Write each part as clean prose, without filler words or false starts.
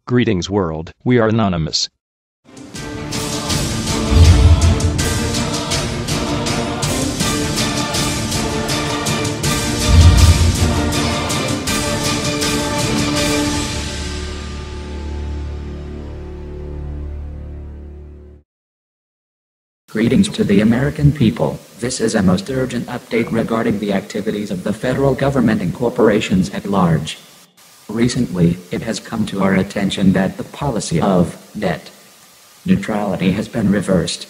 Greetings world, we are anonymous. Greetings to the American people. This is a most urgent update regarding the activities of the federal government and corporations at large. Recently, it has come to our attention that the policy of net neutrality has been reversed.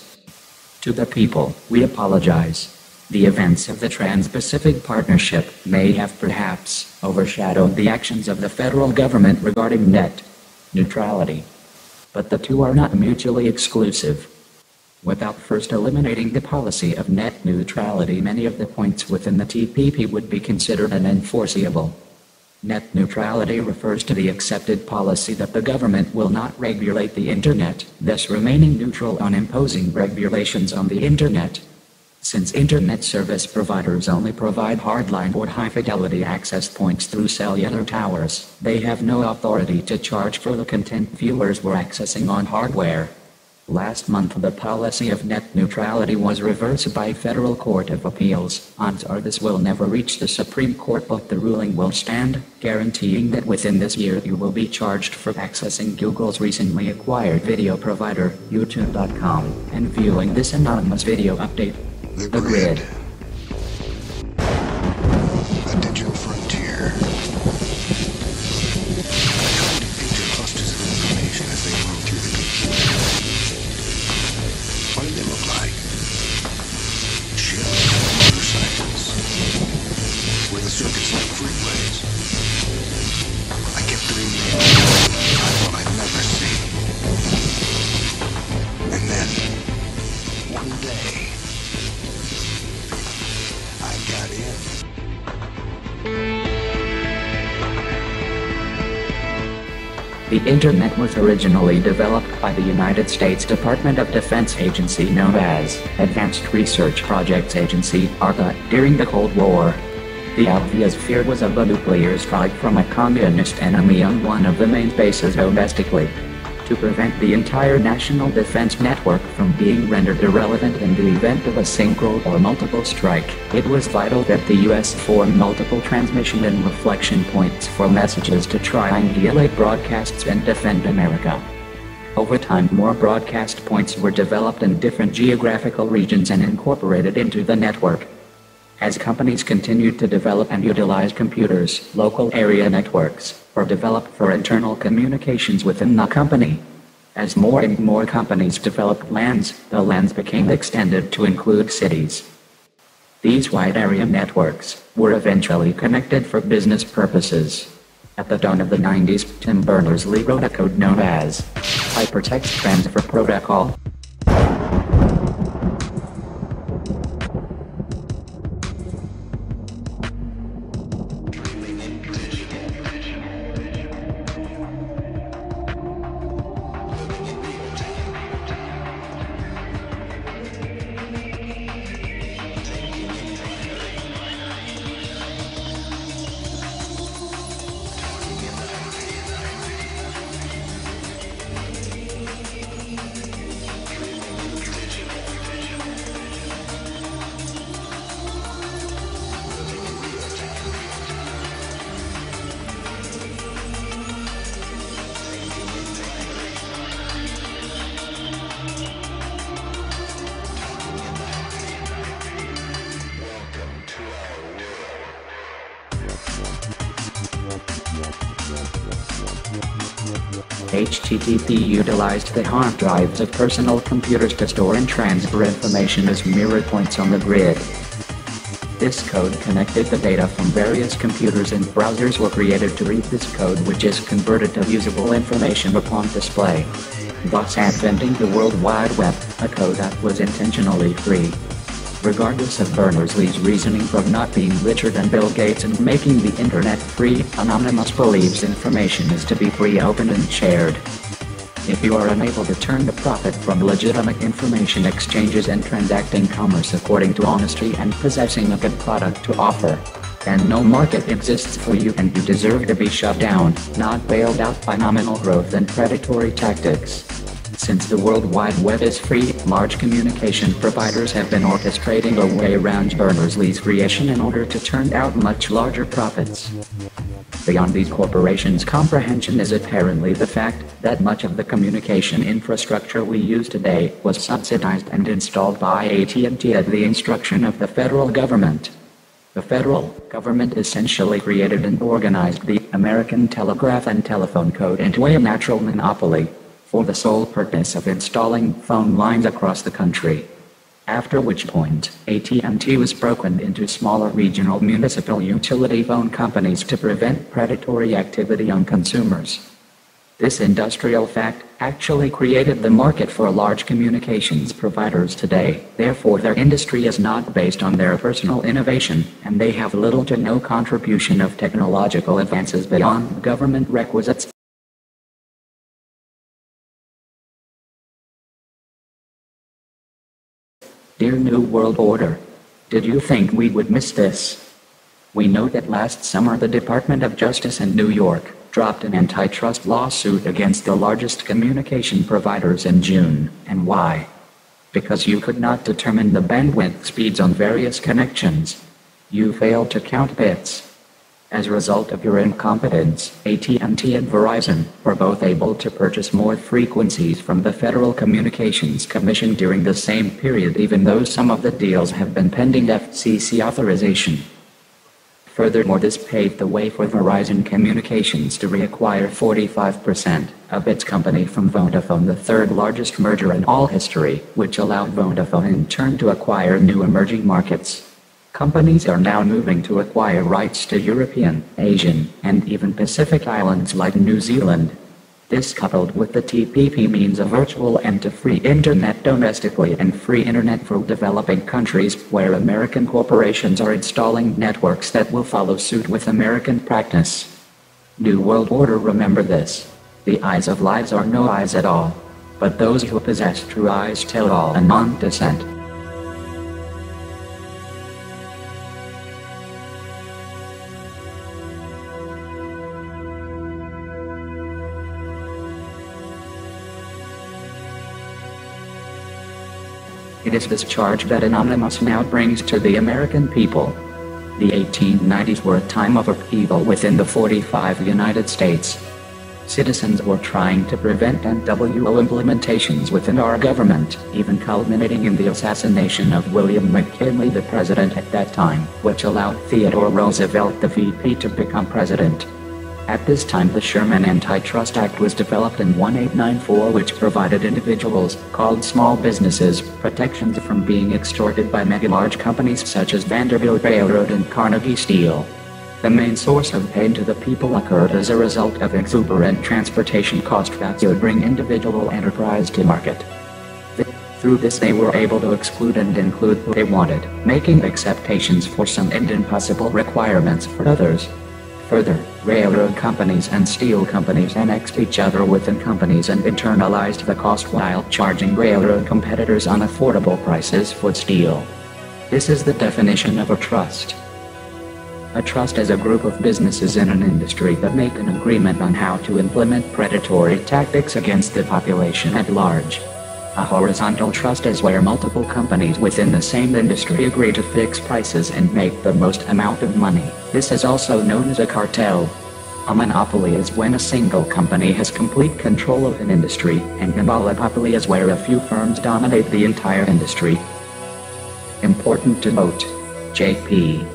To the people, we apologize. The events of the Trans-Pacific Partnership may have perhaps overshadowed the actions of the federal government regarding net neutrality. But the two are not mutually exclusive. Without first eliminating the policy of net neutrality, many of the points within the TPP would be considered unenforceable. Net neutrality refers to the accepted policy that the government will not regulate the Internet, thus remaining neutral on imposing regulations on the Internet. Since Internet service providers only provide hardline or high-fidelity access points through cellular towers, they have no authority to charge for the content viewers were accessing on hardware. Last month, the policy of net neutrality was reversed by Federal Court of Appeals. Odds are this will never reach the Supreme Court, but the ruling will stand, guaranteeing that within this year you will be charged for accessing Google's recently acquired video provider, YouTube.com, and viewing this anonymous video update. The Grid. A digital frontier. Clusters of information as they move through the computer. What do they look like? Ships, motorcycles. Were the circuits like freeways? I kept dreaming of I thought I'd never see. And then, one day, I got in. The Internet was originally developed by the United States Department of Defense agency known as Advanced Research Projects Agency, ARPA, during the Cold War. The obvious fear was of a nuclear strike from a communist enemy on one of the main bases domestically. To prevent the entire national defense network from being rendered irrelevant in the event of a single or multiple strike, it was vital that the U.S. form multiple transmission and reflection points for messages to triangulate broadcasts and defend America. Over time, more broadcast points were developed in different geographical regions and incorporated into the network. As companies continued to develop and utilize computers, local area networks were developed for internal communications within the company. As more and more companies developed LANs, the LANs became extended to include cities. These wide area networks were eventually connected for business purposes. At the dawn of the 90s, Tim Berners-Lee wrote a code known as Hypertext Transfer Protocol. HTTP utilized the hard drives of personal computers to store and transfer information as mirror points on the grid. This code connected the data from various computers, and browsers were created to read this code, which is converted to usable information upon display, thus adventing the World Wide Web, a code that was intentionally free. Regardless of Berners-Lee's reasoning for not being richer than Bill Gates and making the Internet free, Anonymous believes information is to be free, open, and shared. If you are unable to turn the profit from legitimate information exchanges and transacting commerce according to honesty and possessing a good product to offer, And no market exists for you, and you deserve to be shut down, not bailed out by nominal growth and predatory tactics. Since the World Wide Web is free, large communication providers have been orchestrating a way around Berners-Lee's creation in order to turn out much larger profits. Beyond these corporations' comprehension is apparently the fact that much of the communication infrastructure we use today was subsidized and installed by AT&T at the instruction of the federal government. The federal government essentially created and organized the American Telegraph and Telephone Code into a natural monopoly, for the sole purpose of installing phone lines across the country. After which point, AT&T was broken into smaller regional municipal utility phone companies to prevent predatory activity on consumers. This industrial fact actually created the market for large communications providers today. Therefore, their industry is not based on their personal innovation, and they have little to no contribution of technological advances beyond government requisites. Dear New World Order, did you think we would miss this? We know that last summer the Department of Justice in New York dropped an antitrust lawsuit against the largest communication providers in June. And why? Because you could not determine the bandwidth speeds on various connections. You failed to count bits. As a result of your incompetence, AT&T and Verizon were both able to purchase more frequencies from the Federal Communications Commission during the same period, even though some of the deals have been pending FCC authorization. Furthermore, this paved the way for Verizon Communications to reacquire 45% of its company from Vodafone, the third largest merger in all history, which allowed Vodafone in turn to acquire new emerging markets. Companies are now moving to acquire rights to European, Asian, and even Pacific islands like New Zealand. This, coupled with the TPP, means a virtual end to free internet domestically and free internet for developing countries, where American corporations are installing networks that will follow suit with American practice. New World Order, remember this. The eyes of lives are no eyes at all. But those who possess true eyes tell all. Anon. Dissent. It is this charge that Anonymous now brings to the American people. The 1890s were a time of upheaval within the 45 United States. Citizens were trying to prevent NWO implementations within our government, even culminating in the assassination of William McKinley, the president at that time, which allowed Theodore Roosevelt, the VP, to become president. At this time, the Sherman Antitrust Act was developed in 1894, which provided individuals, called small businesses, protections from being extorted by mega-large companies such as Vanderbilt Railroad and Carnegie Steel. The main source of pain to the people occurred as a result of exuberant transportation costs that would bring individual enterprise to market. Through this, they were able to exclude and include who they wanted, making acceptations for some and impossible requirements for others. Further, railroad companies and steel companies annexed each other within companies and internalized the cost while charging railroad competitors unaffordable prices for steel. This is the definition of a trust. A trust is a group of businesses in an industry that make an agreement on how to implement predatory tactics against the population at large. A horizontal trust is where multiple companies within the same industry agree to fix prices and make the most amount of money. This is also known as a cartel. A monopoly is when a single company has complete control of an industry, and an oligopoly is where a few firms dominate the entire industry. Important to note, J.P.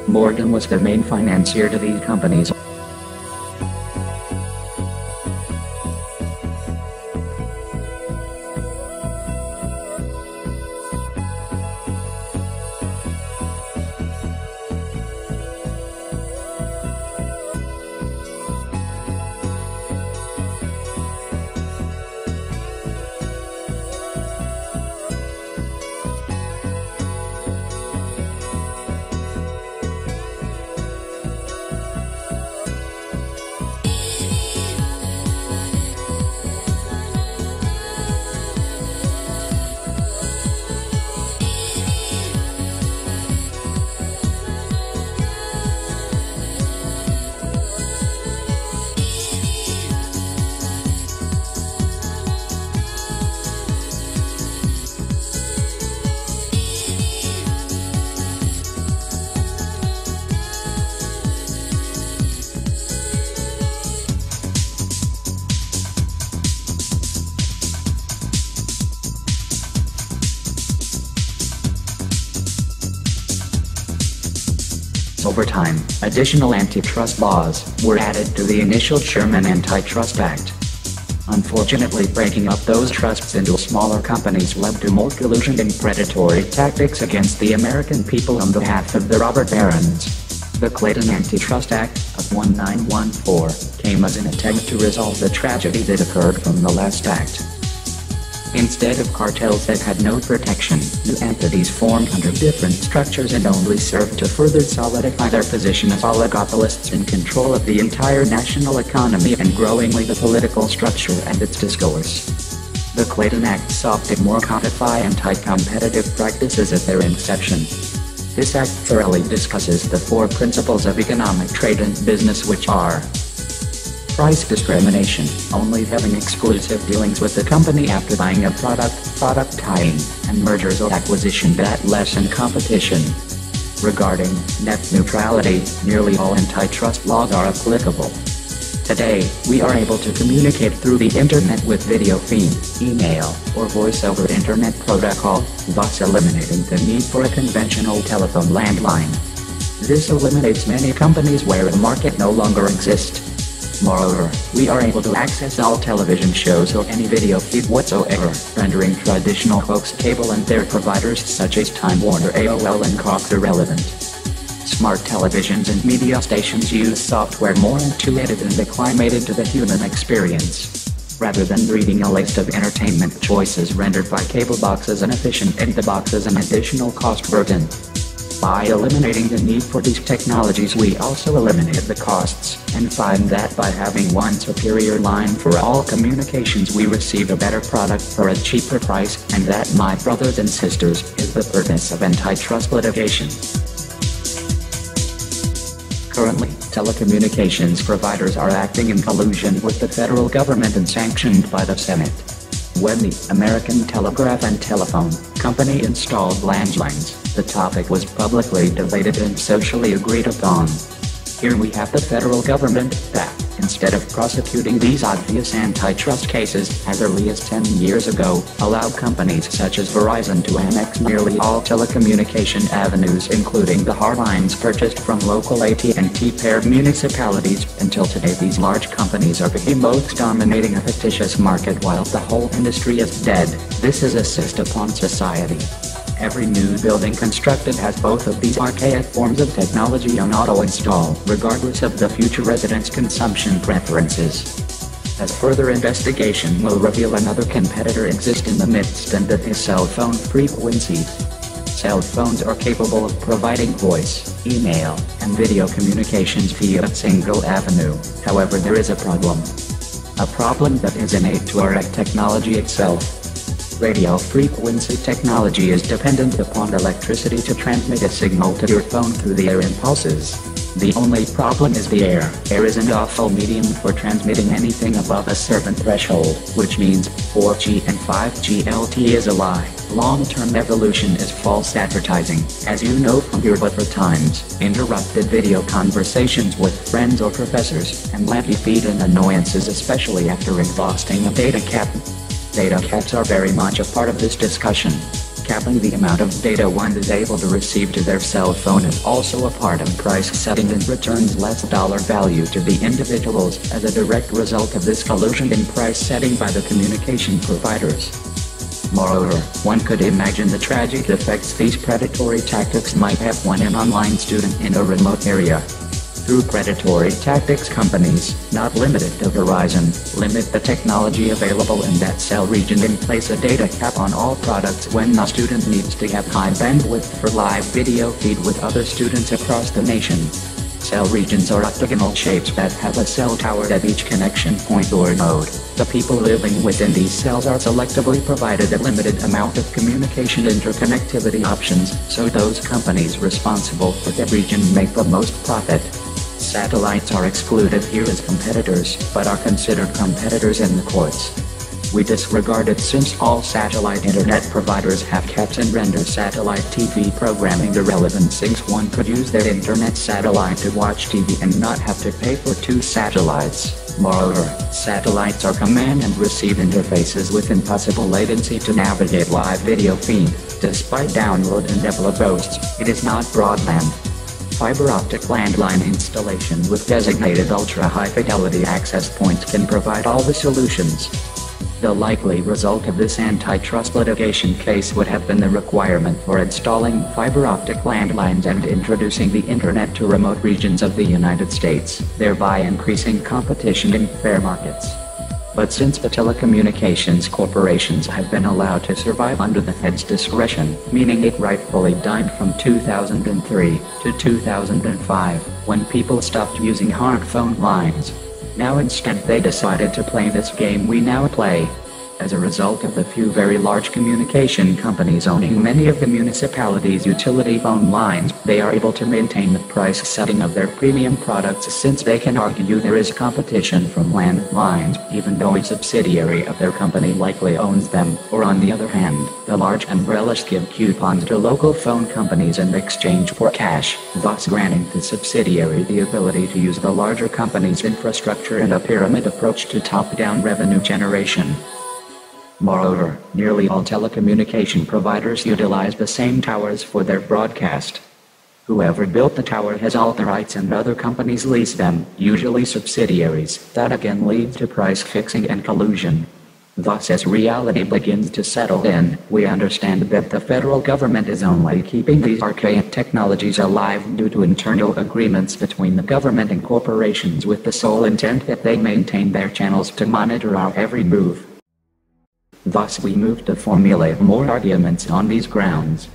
Morgan was the main financier to these companies. Over time, additional antitrust laws were added to the initial Sherman Antitrust Act. Unfortunately, breaking up those trusts into smaller companies led to more collusion and predatory tactics against the American people on behalf of the robber barons. The Clayton Antitrust Act of 1914 came as an attempt to resolve the tragedy that occurred from the last act. Instead of cartels that had no protection, new entities formed under different structures and only served to further solidify their position as oligopolists in control of the entire national economy and growingly the political structure and its discourse. The Clayton Act sought to more codify anti-competitive practices at their inception. This act thoroughly discusses the four principles of economic trade and business, which are: price discrimination, only having exclusive dealings with the company after buying a product tying, and mergers or acquisition that lessen competition. Regarding net neutrality, nearly all antitrust laws are applicable. Today, we are able to communicate through the internet with video feed, email, or voice over internet protocol, thus eliminating the need for a conventional telephone landline. This eliminates many companies where a market no longer exists. Moreover, we are able to access all television shows or any video feed whatsoever, rendering traditional coax cable and their providers such as Time Warner, AOL, and Cox irrelevant. Smart televisions and media stations use software more intuitive and acclimated to the human experience. Rather than reading a list of entertainment choices rendered by cable boxes inefficient and the boxes an additional cost burden. By eliminating the need for these technologies, we also eliminate the costs, and find that by having one superior line for all communications we receive a better product for a cheaper price, and that, my brothers and sisters, is the purpose of antitrust litigation. Currently, telecommunications providers are acting in collusion with the federal government and sanctioned by the Senate. When the American Telegraph and Telephone Company installed landlines, the topic was publicly debated and socially agreed upon. Here we have the federal government that, instead of prosecuting these obvious antitrust cases as early as 10 years ago, allowed companies such as Verizon to annex nearly all telecommunication avenues, including the hard lines purchased from local AT&T paired municipalities. Until today, these large companies are behemoths dominating a fictitious market while the whole industry is dead. This is a cyst upon society. Every new building constructed has both of these archaic forms of technology on auto-install, regardless of the future residents' consumption preferences. As further investigation will reveal, another competitor exists in the midst, and that is cell phone frequency. Cell phones are capable of providing voice, email, and video communications via a single avenue. However, there is a problem. A problem that is innate to our technology itself. Radio frequency technology is dependent upon electricity to transmit a signal to your phone through the air impulses. The only problem is the air. Air is an awful medium for transmitting anything above a certain threshold, which means 4G and 5G LTE is a lie. Long-term evolution is false advertising, as you know from your buffer times, interrupted video conversations with friends or professors, and laggy feed and annoyances, especially after exhausting a data cap. Data caps are very much a part of this discussion. Capping the amount of data one is able to receive to their cell phone is also a part of price setting and returns less dollar value to the individuals as a direct result of this collusion in price setting by the communication providers. Moreover, one could imagine the tragic effects these predatory tactics might have when an online student in a remote area. Through predatory tactics, companies, not limited to Verizon, limit the technology available in that cell region and place a data cap on all products when the student needs to have high bandwidth for live video feed with other students across the nation. Cell regions are octagonal shapes that have a cell tower at each connection point or node. The people living within these cells are selectively provided a limited amount of communication interconnectivity options, so those companies responsible for that region make the most profit. Satellites are excluded here as competitors, but are considered competitors in the courts. We disregard it since all satellite internet providers have caps and render satellite TV programming irrelevant, since one could use their internet satellite to watch TV and not have to pay for two satellites. Moreover, satellites are command and receive interfaces with impossible latency to navigate live video feed. Despite download and upload boasts, it is not broadband. Fiber optic landline installation with designated ultra-high fidelity access points can provide all the solutions. The likely result of this antitrust litigation case would have been the requirement for installing fiber optic landlines and introducing the internet to remote regions of the United States, thereby increasing competition in fair markets. But since the telecommunications corporations have been allowed to survive under the Fed's discretion, meaning it rightfully died from 2003 to 2005, when people stopped using hard phone lines. Now instead they decided to play this game we now play. As a result of the few very large communication companies owning many of the municipalities' utility phone lines, they are able to maintain the price setting of their premium products since they can argue there is competition from landlines, even though a subsidiary of their company likely owns them, or on the other hand, the large umbrellas give coupons to local phone companies in exchange for cash, thus granting the subsidiary the ability to use the larger company's infrastructure and a pyramid approach to top-down revenue generation. Moreover, nearly all telecommunication providers utilize the same towers for their broadcast. Whoever built the tower has all the rights and other companies lease them, usually subsidiaries, that again leads to price fixing and collusion. Thus as reality begins to settle in, we understand that the federal government is only keeping these archaic technologies alive due to internal agreements between the government and corporations with the sole intent that they maintain their channels to monitor our every move. Thus we move to formulate more arguments on these grounds.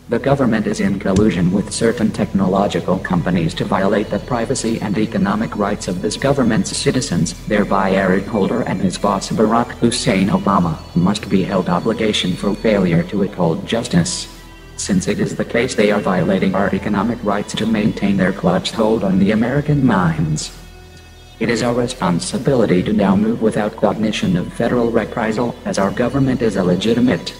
The government is in collusion with certain technological companies to violate the privacy and economic rights of this government's citizens, thereby Eric Holder and his boss Barack Hussein Obama must be held obligation for failure to uphold justice. Since it is the case they are violating our economic rights to maintain their clutch hold on the American minds. It is our responsibility to now move without cognition of federal reprisal, as our government is illegitimate.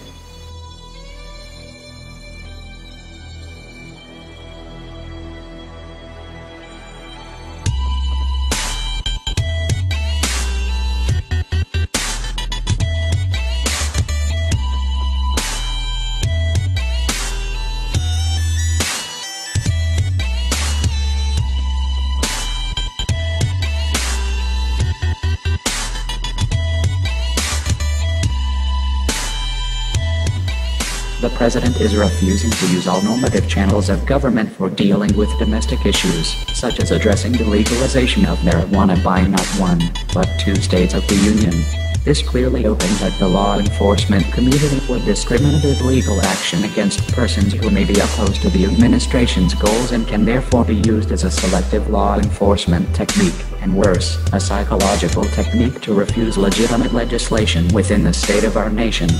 The president is refusing to use all normative channels of government for dealing with domestic issues, such as addressing the legalization of marijuana by not one, but two states of the union. This clearly opens up the law enforcement community for discriminative legal action against persons who may be opposed to the administration's goals and can therefore be used as a selective law enforcement technique, and worse, a psychological technique to refuse legitimate legislation within the state of our nation.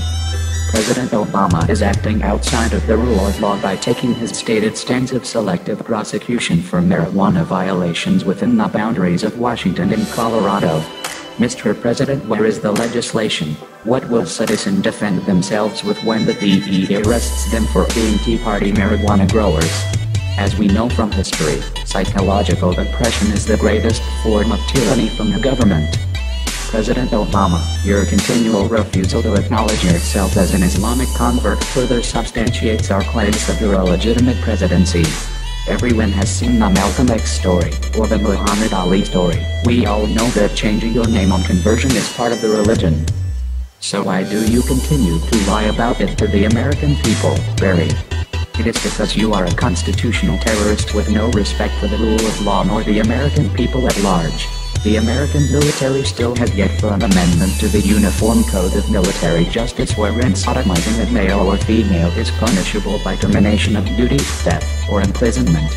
President Obama is acting outside of the rule of law by taking his stated stance of selective prosecution for marijuana violations within the boundaries of Washington and Colorado. Mr. President, where is the legislation? What will citizens defend themselves with when the DEA arrests them for being Tea Party marijuana growers? As we know from history, psychological oppression is the greatest form of tyranny from the government. President Obama, your continual refusal to acknowledge yourself as an Islamic convert further substantiates our claims of your illegitimate presidency. Everyone has seen the Malcolm X story, or the Muhammad Ali story. We all know that changing your name on conversion is part of the religion. So why do you continue to lie about it to the American people, Barry? It is because you are a constitutional terrorist with no respect for the rule of law nor the American people at large. The American military still has yet for an amendment to the Uniform Code of Military Justice wherein sodomizing a male or female is punishable by termination of duty, death, or imprisonment.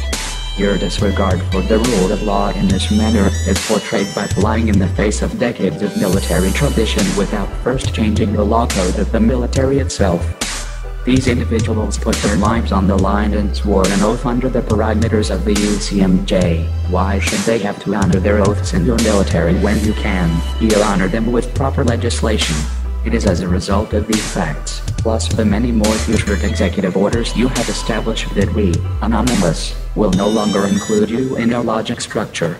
Your disregard for the rule of law in this manner is portrayed by flying in the face of decades of military tradition without first changing the law code of the military itself. These individuals put their lives on the line and swore an oath under the parameters of the UCMJ. Why should they have to honor their oaths in your military when you can honor them with proper legislation? It is as a result of these facts, plus the many more future executive orders you have established that we, anonymous, will no longer include you in our logic structure.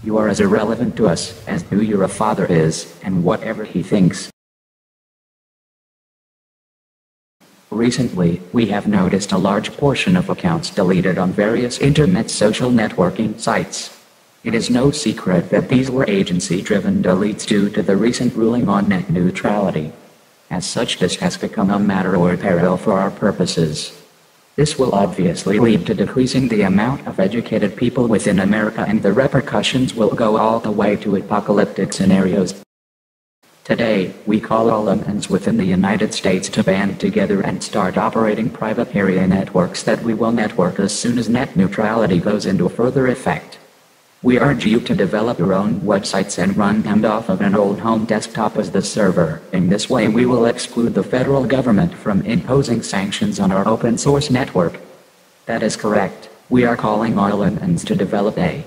You are as irrelevant to us as who your father is, and whatever he thinks. Recently, we have noticed a large portion of accounts deleted on various internet social networking sites. It is no secret that these were agency-driven deletes due to the recent ruling on net neutrality. As such, this has become a matter of peril for our purposes. This will obviously lead to decreasing the amount of educated people within America, and the repercussions will go all the way to apocalyptic scenarios. Today, we call all Americans within the United States to band together and start operating private area networks that we will network as soon as net neutrality goes into further effect. We urge you to develop your own websites and run them off of an old home desktop as the server. In this way, we will exclude the federal government from imposing sanctions on our open source network. That is correct. We are calling all Americans to develop a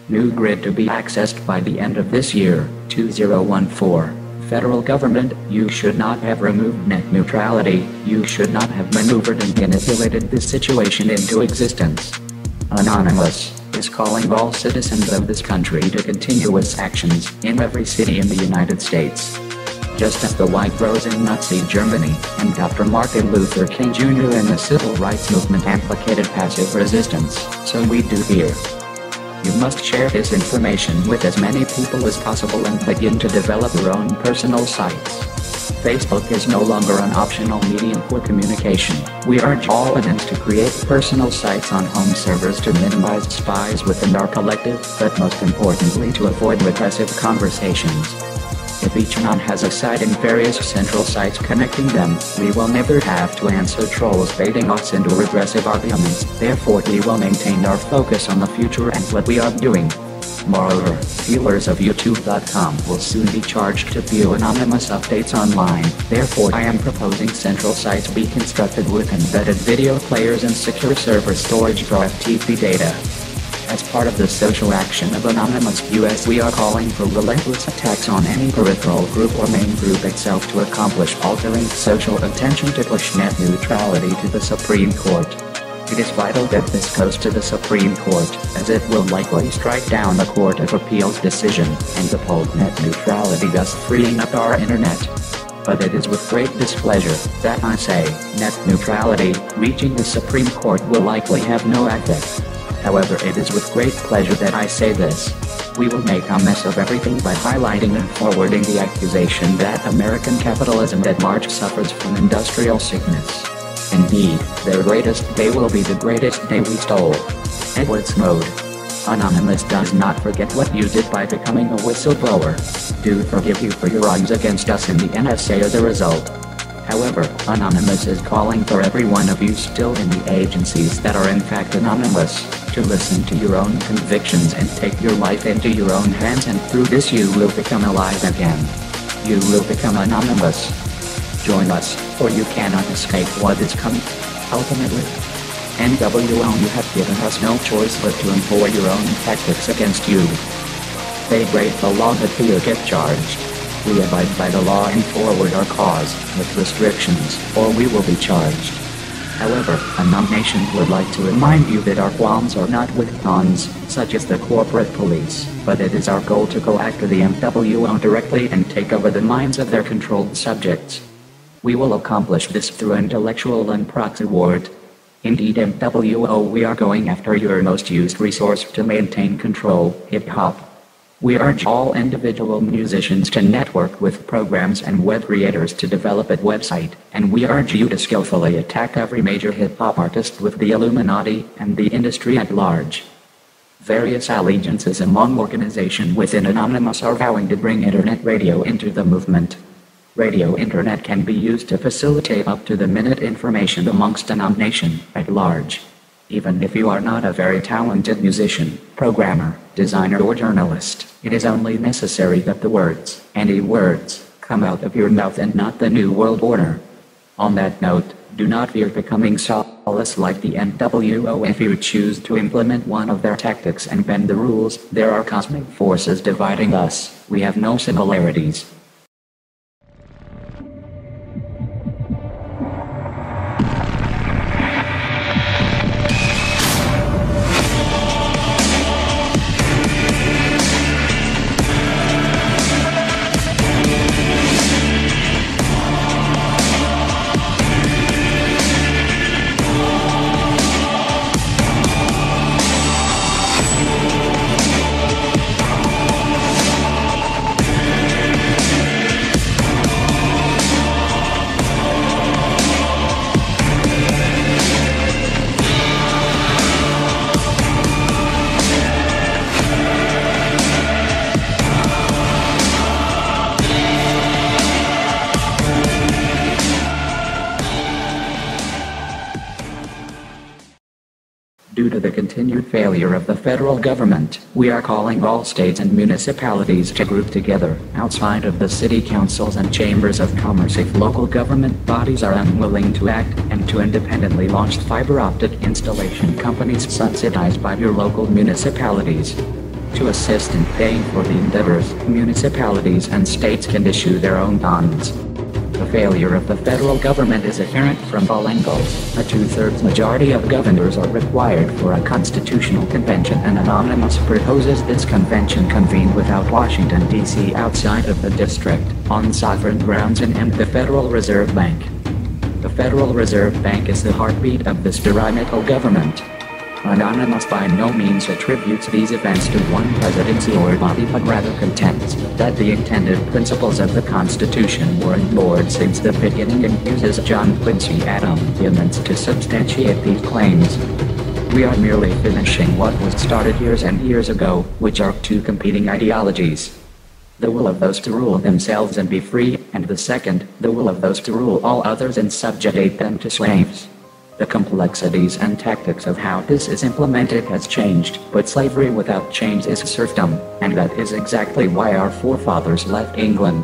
new grid to be accessed by the end of this year, 2014. Federal government, you should not have removed net neutrality. You should not have maneuvered and manipulated this situation into existence. Anonymous is calling all citizens of this country to continuous actions in every city in the United States. Just as the white rose in Nazi Germany, and Dr. Martin Luther King Jr. and the civil rights movement advocated passive resistance, so we do here. You must share this information with as many people as possible and begin to develop your own personal sites. Facebook is no longer an optional medium for communication. We urge all Americans to create personal sites on home servers to minimize spies within our collective, but most importantly to avoid repressive conversations. If each one has a site and various central sites connecting them, we will never have to answer trolls baiting us into regressive arguments. Therefore, we will maintain our focus on the future and what we are doing. Moreover, viewers of YouTube.com will soon be charged to view anonymous updates online. Therefore, I am proposing central sites be constructed with embedded video players and secure server storage for FTP data. As part of the social action of Anonymous US, we are calling for relentless attacks on any peripheral group or main group itself to accomplish altering social intention to push net neutrality to the Supreme Court. It is vital that this goes to the Supreme Court, as it will likely strike down the Court of Appeals decision and uphold net neutrality, thus freeing up our internet. But it is with great displeasure that I say, net neutrality reaching the Supreme Court will likely have no effect. However, it is with great pleasure that I say this. We will make a mess of everything by highlighting and forwarding the accusation that American capitalism at large suffers from industrial sickness. Indeed, their greatest day will be the greatest day we stole. Edwards Mode. Anonymous does not forget what you did by becoming a whistleblower. Do forgive you for your crimes against us in the NSA as a result. However, Anonymous is calling for every one of you still in the agencies that are in fact anonymous, to listen to your own convictions and take your life into your own hands, and through this you will become alive again. You will become anonymous. Join us, for you cannot escape what is coming. Ultimately, NWO, you have given us no choice but to employ your own tactics against you. They break the law that we get charged. We abide by the law and forward our cause, with restrictions, or we will be charged. However, Nation would like to remind you that our qualms are not with pawns, such as the corporate police, but it is our goal to go after the NWO directly and take over the minds of their controlled subjects. We will accomplish this through intellectual and proxy war. Indeed, NWO, we are going after your most used resource to maintain control, hip-hop. We urge all individual musicians to network with programs and web creators to develop a website, and we urge you to skillfully attack every major hip-hop artist with the Illuminati and the industry at large. Various allegiances among organizations within Anonymous are vowing to bring internet radio into the movement. Radio internet can be used to facilitate up-to-the-minute information amongst Nation at large. Even if you are not a very talented musician, programmer, designer or journalist, it is only necessary that the words, any words, come out of your mouth and not the New World Order. On that note, do not fear becoming soulless like the NWO if you choose to implement one of their tactics and bend the rules. There are cosmic forces dividing us, we have no similarities. Due to the continued failure of the federal government, we are calling all states and municipalities to group together outside of the city councils and chambers of commerce if local government bodies are unwilling to act, and to independently launch fiber optic installation companies subsidized by your local municipalities. To assist in paying for the endeavors, municipalities and states can issue their own bonds. The failure of the federal government is apparent from all angles. A 2/3 majority of governors are required for a constitutional convention, and Anonymous proposes this convention convened without Washington, D.C. outside of the district, on sovereign grounds, and the Federal Reserve Bank. The Federal Reserve Bank is the heartbeat of this tyrannical government. Anonymous by no means attributes these events to one presidency or body, but rather contends that the intended principles of the Constitution were ignored since the beginning, and uses John Quincy Adams to substantiate these claims. We are merely finishing what was started years and years ago, which are two competing ideologies. The will of those to rule themselves and be free, and the second, the will of those to rule all others and subjugate them to slaves. The complexities and tactics of how this is implemented has changed, but slavery without change is serfdom, and that is exactly why our forefathers left England.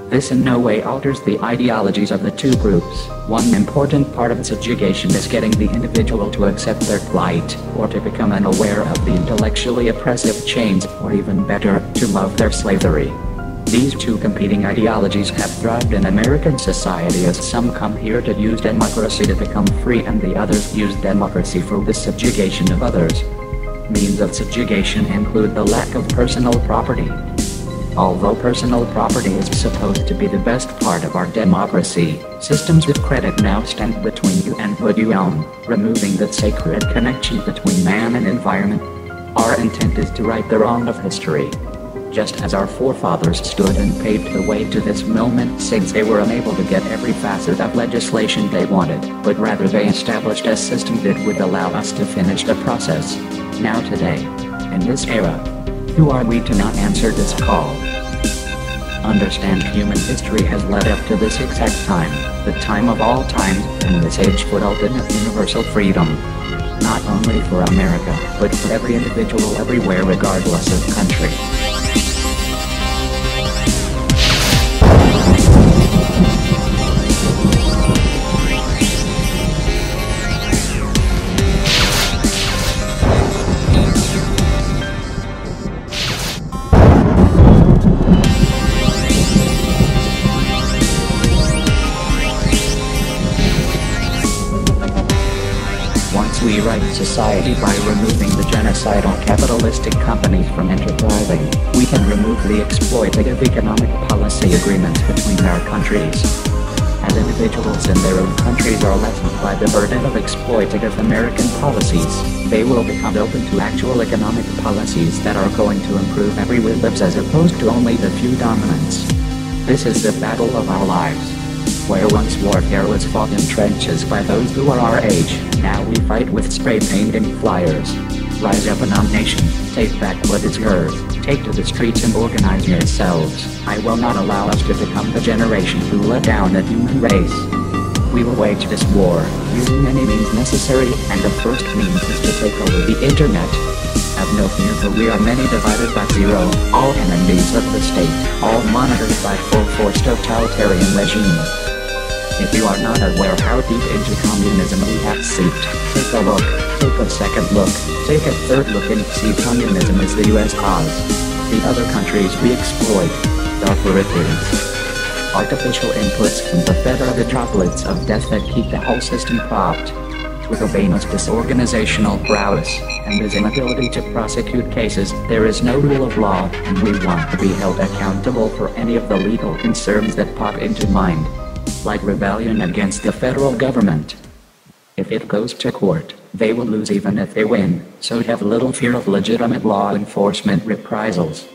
This in no way alters the ideologies of the two groups. One important part of subjugation is getting the individual to accept their plight, or to become unaware of the intellectually oppressive chains, or even better, to love their slavery. These two competing ideologies have thrived in American society, as some come here to use democracy to become free and the others use democracy for the subjugation of others. Means of subjugation include the lack of personal property. Although personal property is supposed to be the best part of our democracy, systems of credit now stand between you and what you own, removing the sacred connection between man and environment. Our intent is to right the wrong of history. Just as our forefathers stood and paved the way to this moment, since they were unable to get every facet of legislation they wanted, but rather they established a system that would allow us to finish the process. Now today, in this era, who are we to not answer this call? Understand human history has led up to this exact time, the time of all times, and this age for ultimate universal freedom. Not only for America, but for every individual everywhere regardless of country. We right society by removing the genocidal capitalistic companies from enterprising. We can remove the exploitative economic policy agreements between our countries. As individuals in their own countries are lessened by the burden of exploitative American policies, they will become open to actual economic policies that are going to improve everyone lives, as opposed to only the few dominants. This is the battle of our lives. Where once warfare was fought in trenches by those who are our age, now we fight with spray painting flyers. Rise up, nation, take back what is yours, take to the streets and organize yourselves. I will not allow us to become the generation who let down the human race. We will wage this war, using any means necessary, and the first means is to take over the internet. Have no fear, for we are many divided by zero, all enemies of the state, all monitored by full-force totalitarian regimes. If you are not aware how deep into communism we have seeped, take a look, take a second look, take a third look, and see communism is the US cause. The other countries we exploit, the peripheries. Artificial inputs from the fed are the droplets of death that keep the whole system propped. With Obama's disorganizational prowess, and his inability to prosecute cases, there is no rule of law, and we want to be held accountable for any of the legal concerns that pop into mind. Like rebellion against the federal government. If it goes to court, they will lose even if they win, so have little fear of legitimate law enforcement reprisals.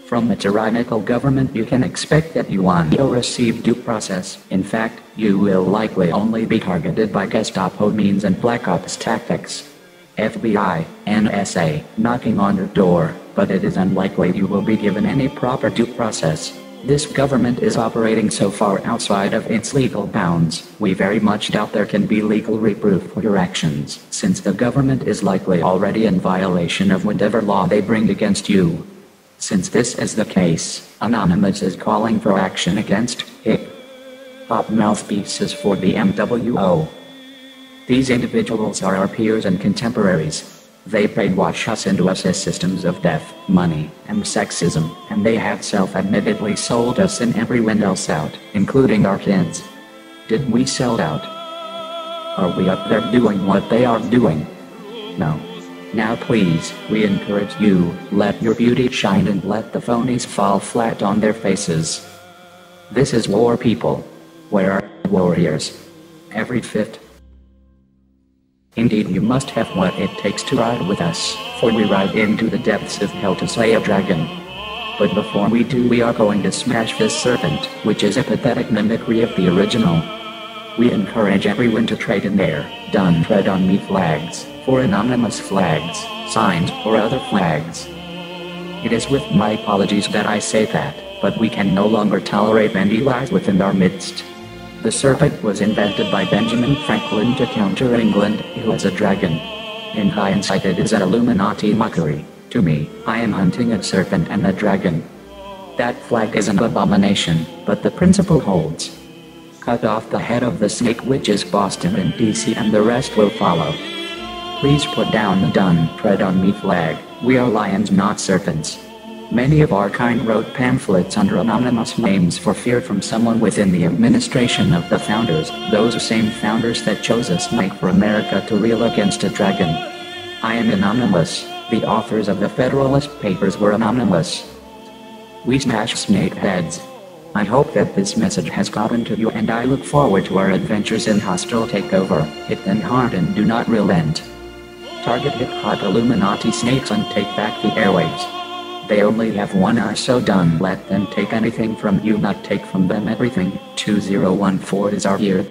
From a tyrannical government you can expect that you will receive due process. In fact, you will likely only be targeted by Gestapo means and Black Ops tactics. FBI, NSA, knocking on your door, but it is unlikely you will be given any proper due process. This government is operating so far outside of its legal bounds, we very much doubt there can be legal reproof for your actions, since the government is likely already in violation of whatever law they bring against you. Since this is the case, Anonymous is calling for action against hip-hop mouthpieces for the MWO. These individuals are our peers and contemporaries. They brainwash us into us as systems of death, money, and sexism, and they have self-admittedly sold us and everyone else out, including our kids. Did we sell out? Are we up there doing what they are doing? No. Now please, we encourage you, let your beauty shine and let the phonies fall flat on their faces. This is war, people. Where are the warriors? Every fifth. Indeed, you must have what it takes to ride with us, for we ride into the depths of hell to slay a dragon. But before we do, we are going to smash this serpent, which is a pathetic mimicry of the original. We encourage everyone to trade in their "Done Tread on Me" flags for anonymous flags, signs, or other flags. It is with my apologies that I say that, but we can no longer tolerate any lies within our midst. The serpent was invented by Benjamin Franklin to counter England, who is a dragon. In hindsight, it is an Illuminati mockery. To me, I am hunting a serpent and a dragon. That flag is an abomination, but the principle holds. Cut off the head of the snake, which is Boston and DC, and the rest will follow. Please put down the "Done Tread on Me" flag. We are lions, not serpents. Many of our kind wrote pamphlets under anonymous names for fear from someone within the administration of the founders, those same founders that chose us Make for America to reel against a dragon. I am anonymous. The authors of the Federalist Papers were anonymous. We smash snake heads. I hope that this message has gotten to you, and I look forward to our adventures in hostile takeover. Hit them hard and do not relent. Target hip-hop Illuminati snakes and take back the airwaves. They only have one eye, so don't let them take anything from you, not take from them everything. 2014 is our year.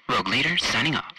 Rogue Leader signing off.